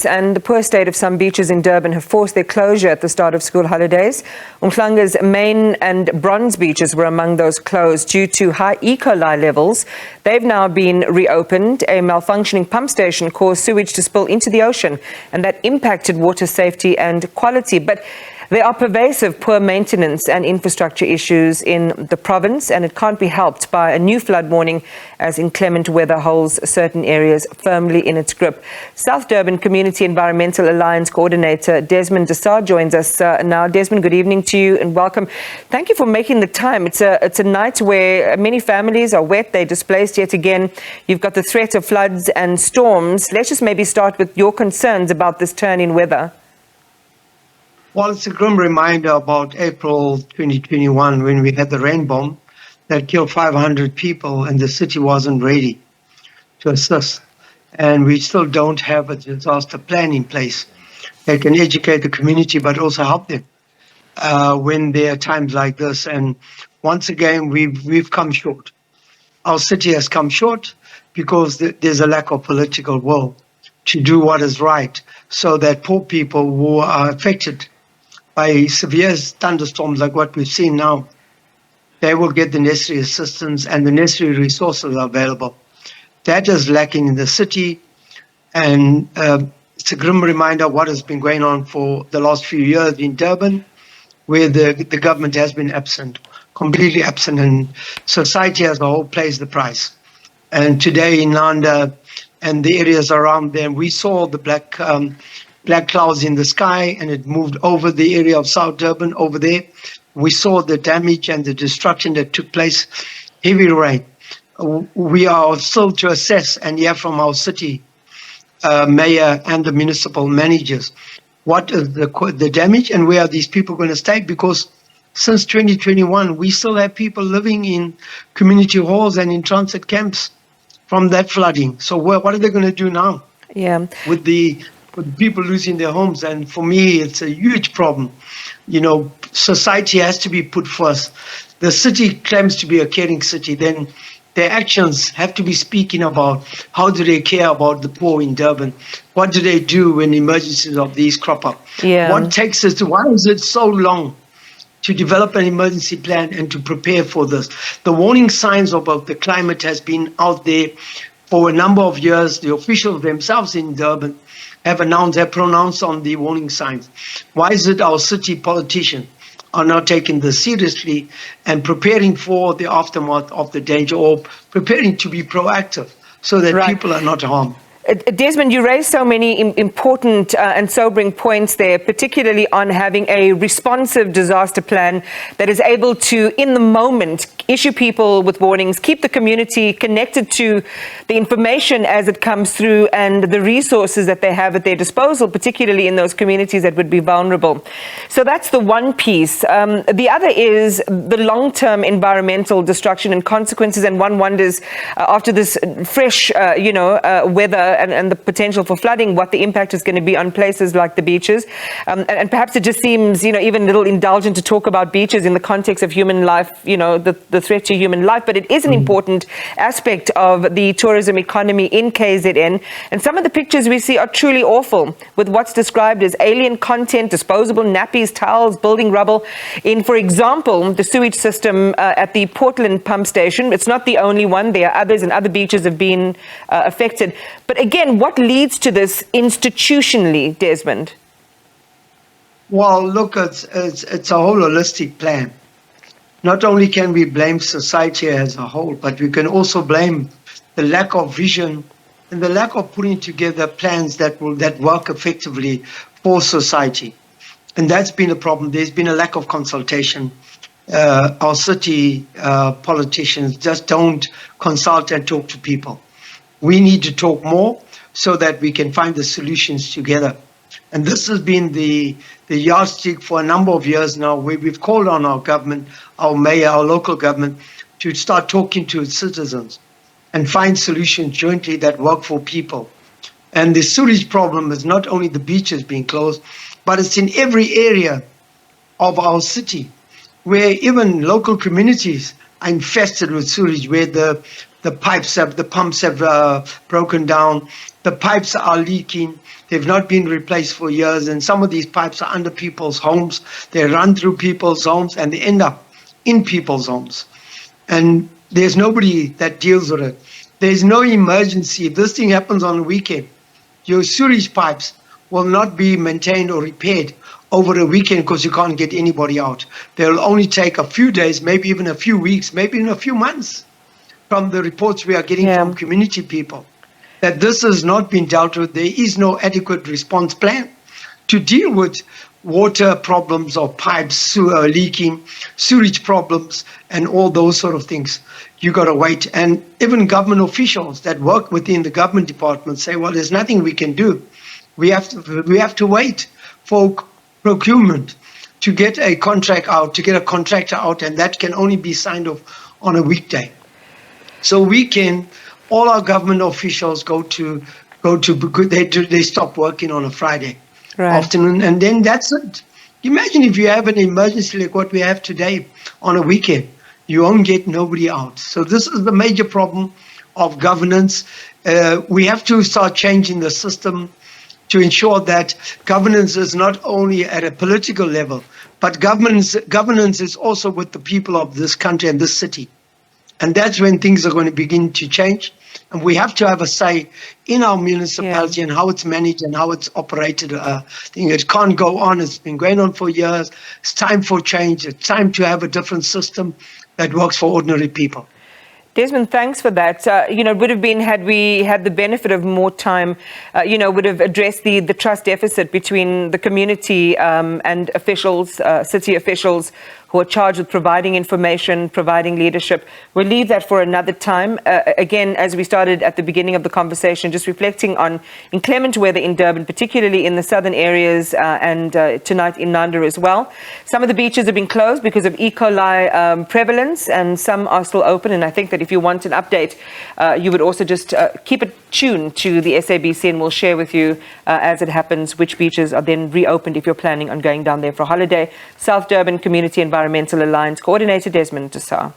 And the poor state of some beaches in Durban have forced their closure at the start of school holidays. Umhlanga's main and bronze beaches were among those closed due to high E. coli levels. They've now been reopened. A malfunctioning pump station caused sewage to spill into the ocean, and that impacted water safety and quality. But there are pervasive poor maintenance and infrastructure issues in the province, and it can't be helped by a new flood warning as inclement weather holds certain areas firmly in its grip. South Durban Community Environmental Alliance Coordinator Desmond D'sa joins us now. Desmond, good evening to you and welcome. Thank you for making the time. It's a night where many families are wet, they're displaced yet again. You've got the threat of floods and storms. Let's just maybe start with your concerns about this turn in weather. Well, it's a grim reminder about April 2021 when we had the rain bomb that killed 500 people and the city wasn't ready to assist. And we still don't have a disaster plan in place that can educate the community but also help them when there are times like this. And once again, we've come short. Our city has come short because there's a lack of political will to do what is right so that poor people who are affected by severe thunderstorms like what we've seen now, they will get the necessary assistance and the necessary resources available. That is lacking in the city, and it's a grim reminder of what has been going on for the last few years in Durban, where the government has been absent, completely absent, and society as a whole pays the price. And today in Nanda and the areas around them, we saw the black clouds in the sky, and it moved over the area of South Durban over there. We saw the damage and the destruction that took place, heavy rain. We are still to assess and hear from our city mayor and the municipal managers what is the damage and where are these people going to stay, because since 2021, we still have people living in community halls and in transit camps from that flooding. So what are they going to do now? Yeah. With people losing their homes. And for me, it's a huge problem. You know, society has to be put first. The city claims to be a caring city, then their actions have to be speaking about how do they care about the poor in Durban? What do they do when emergencies of these crop up? Yeah. What takes us to, why is it so long to develop an emergency plan and to prepare for this? The warning signs about the climate has been out there for a number of years. The officials themselves in Durban have pronounced on the warning signs. Why is it our city politicians are not taking this seriously and preparing for the aftermath of the danger, or preparing to be proactive so that people are not harmed? Desmond, you raised so many important and sobering points there, particularly on having a responsive disaster plan that is able to, in the moment, issue people with warnings, keep the community connected to the information as it comes through and the resources that they have at their disposal, particularly in those communities that would be vulnerable. So that's the one piece. The other is the long-term environmental destruction and consequences, and one wonders after this fresh, weather and the potential for flooding, what the impact is going to be on places like the beaches. And perhaps it just seems, even a little indulgent to talk about beaches in the context of human life, the threat to human life, but it is an important aspect of the tourism economy in KZN. And some of the pictures we see are truly awful, with what's described as alien content, disposable nappies, towels, building rubble. In, for example, the sewage system at the Portland pump station. It's not the only one. There are others, and other beaches have been affected. But again, what leads to this institutionally, Desmond? Well, look, it's a whole holistic plan. Not only can we blame society as a whole, but we can also blame the lack of vision and the lack of putting together plans that work effectively for society. And that's been a problem. There's been a lack of consultation. Our city politicians just don't consult and talk to people. We need to talk more so that we can find the solutions together. And this has been the yardstick for a number of years now, where we've called on our government, our mayor, our local government, to start talking to its citizens and find solutions jointly that work for people. And the sewage problem is not only the beaches being closed, but it's in every area of our city, where even local communities are infested with sewage, where the pumps have broken down, the pipes are leaking, They've not been replaced for years, and some of these pipes are under people's homes. They run through people's homes, and they end up in people's homes. And there's nobody that deals with it. There's no emergency. If this thing happens on a weekend, your sewage pipes will not be maintained or repaired over a weekend because you can't get anybody out. They'll only take a few days, maybe even a few weeks, maybe even a few months, from the reports we are getting from community people, that this has not been dealt with. There is no adequate response plan to deal with water problems or pipes, sewer leaking, sewage problems, and all those sort of things. You got to wait. And even government officials that work within the government department say, well, there's nothing we can do. We have to wait for procurement to get a contract out, to get a contractor out, and that can only be signed off on a weekday. So all our government officials they stop working on a Friday afternoon, and then that's it. Imagine if you have an emergency like what we have today on a weekend, you won't get nobody out. So this is the major problem of governance. We have to start changing the system to ensure that governance is not only at a political level, but governance is also with the people of this country and this city. And that's when things are going to begin to change. And we have to have a say in our municipality and how it's managed and how it's operated. It can't go on. It's been going on for years. It's time for change. It's time to have a different system that works for ordinary people. Desmond, thanks for that. It would have been, had we had the benefit of more time, would have addressed the trust deficit between the community and officials, city officials who are charged with providing information, providing leadership. We'll leave that for another time. Again, as we started at the beginning of the conversation, just reflecting on inclement weather in Durban, particularly in the southern areas and tonight in Nanda as well. Some of the beaches have been closed because of E. coli prevalence, and some are still open. And I think that if you want an update, you would also just keep it tuned to the SABC, and we'll share with you as it happens which beaches are then reopened if you're planning on going down there for a holiday. South Durban Community Environmental Alliance Coordinator Desmond D'sa.